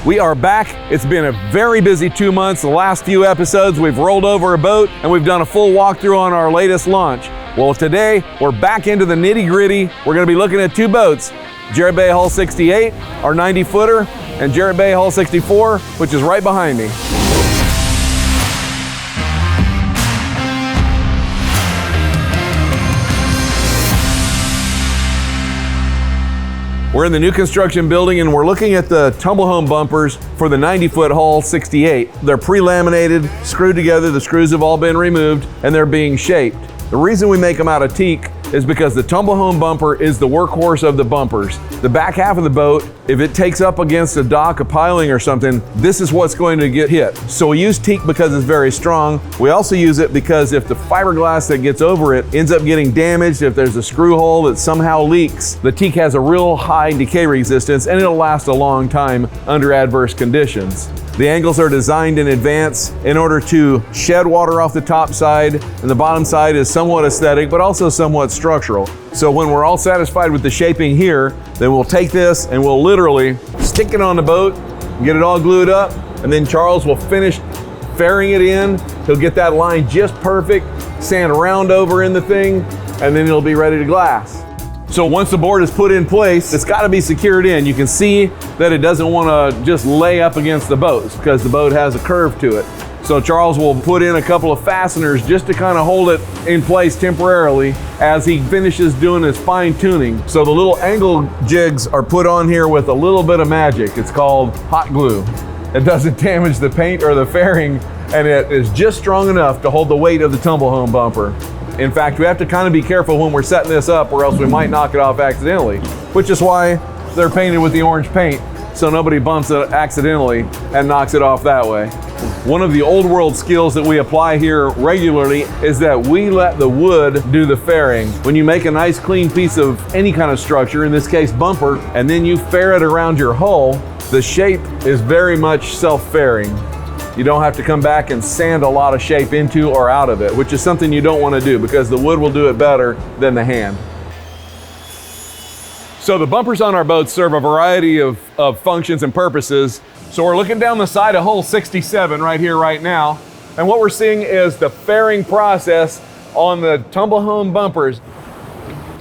We are back. It's been a very busy 2 months. The last few episodes, we've rolled over a boat and we've done a full walkthrough on our latest launch. Well, today we're back into the nitty-gritty. We're going to be looking at 2 boats, Jarrett Bay Hull 68, our 90-footer, and Jarrett Bay Hull 64, which is right behind me. We're in the new construction building and we're looking at the Tumblehome bumpers for the 90-foot Hull 68. They're pre-laminated, screwed together, the screws have all been removed, and they're being shaped. The reason we make them out of teak is because the Tumblehome bumper is the workhorse of the bumpers. The back half of the boat, if it takes up against a dock, a piling or something, this is what's going to get hit. So we use teak because it's very strong. We also use it because if the fiberglass that gets over it ends up getting damaged, if there's a screw hole that somehow leaks, the teak has a real high decay resistance and it'll last a long time under adverse conditions. The angles are designed in advance in order to shed water off the top side, and the bottom side is somewhat aesthetic, but also somewhat structural. So when we're all satisfied with the shaping here, then we'll take this and we'll literally stick it on the boat, get it all glued up, and then Charles will finish fairing it in. He'll get that line just perfect, sand round over in the thing, and then it'll be ready to glass. So once the board is put in place, it's got to be secured in. You can see that it doesn't want to just lay up against the boat because the boat has a curve to it. So Charles will put in a couple of fasteners just to kind of hold it in place temporarily as he finishes doing his fine tuning. So the little angle jigs are put on here with a little bit of magic. It's called hot glue. It doesn't damage the paint or the fairing, and it is just strong enough to hold the weight of the Tumblehome bumper. In fact, we have to kind of be careful when we're setting this up or else we might knock it off accidentally, which is why they're painted with the orange paint, so nobody bumps it accidentally and knocks it off that way. One of the old world skills that we apply here regularly is that we let the wood do the fairing. When you make a nice clean piece of any kind of structure, in this case bumper, and then you fair it around your hull, the shape is very much self-fairing. You don't have to come back and sand a lot of shape into or out of it, which is something you don't want to do because the wood will do it better than the hand. So the bumpers on our boats serve a variety of functions and purposes. So we're looking down the side of Hull 67 right here, right now. And what we're seeing is the fairing process on the Tumblehome bumpers.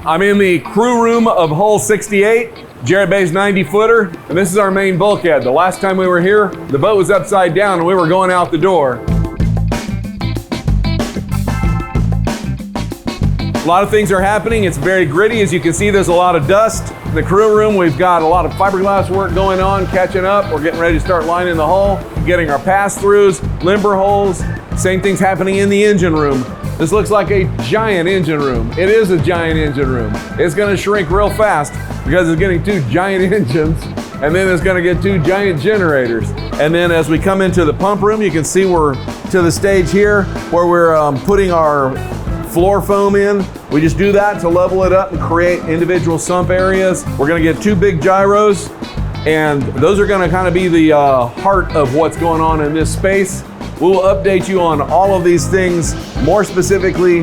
I'm in the crew room of Hull 68. Jarrett Bay's 90-footer, and this is our main bulkhead. The last time we were here, the boat was upside down and we were going out the door. A lot of things are happening. It's very gritty. As you can see, there's a lot of dust. In the crew room, we've got a lot of fiberglass work going on, catching up. We're getting ready to start lining the hull, getting our pass-throughs, limber holes. Same thing's happening in the engine room. This looks like a giant engine room. It is a giant engine room. It's gonna shrink real fast because it's getting 2 giant engines, and then it's gonna get 2 giant generators. And then as we come into the pump room, you can see we're to the stage here where we're putting our floor foam in. We just do that to level it up and create individual sump areas. We're gonna get 2 big gyros, and those are gonna kind of be the heart of what's going on in this space. We'll update you on all of these things more specifically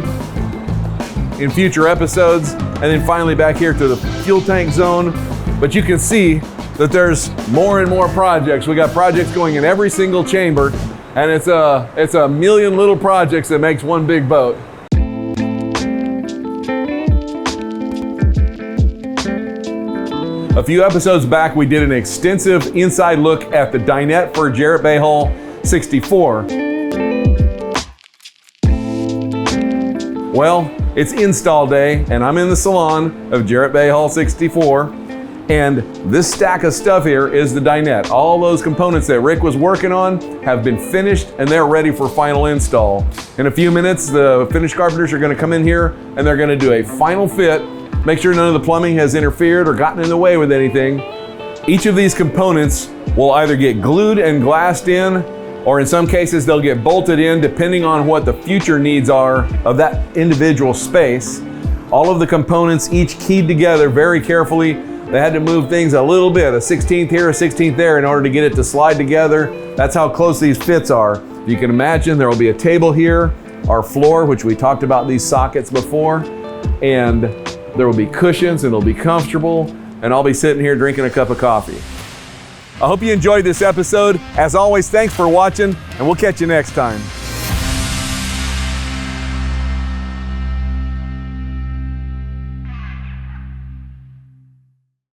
in future episodes. And then finally back here to the fuel tank zone. But you can see that there's more and more projects. We got projects going in every single chamber, and it's a million little projects that makes one big boat. A few episodes back, we did an extensive inside look at the Dinette for Jarrett Bay Hull 64. Well, it's install day and I'm in the salon of Jarrett Bay Hull 64, and this stack of stuff here is the Dinette. All those components that Rick was working on have been finished and they're ready for final install. In a few minutes, the finished carpenters are gonna come in here and they're gonna do a final fit, make sure none of the plumbing has interfered or gotten in the way with anything. Each of these components will either get glued and glassed in, or in some cases they'll get bolted in depending on what the future needs are of that individual space. All of the components each keyed together very carefully. They had to move things a little bit, a 16th here, a 16th there, in order to get it to slide together. That's how close these fits are. You can imagine there will be a table here, our floor, which we talked about these sockets before, and there will be cushions and it'll be comfortable, and I'll be sitting here drinking a cup of coffee. I hope you enjoyed this episode. As always, thanks for watching, and we'll catch you next time.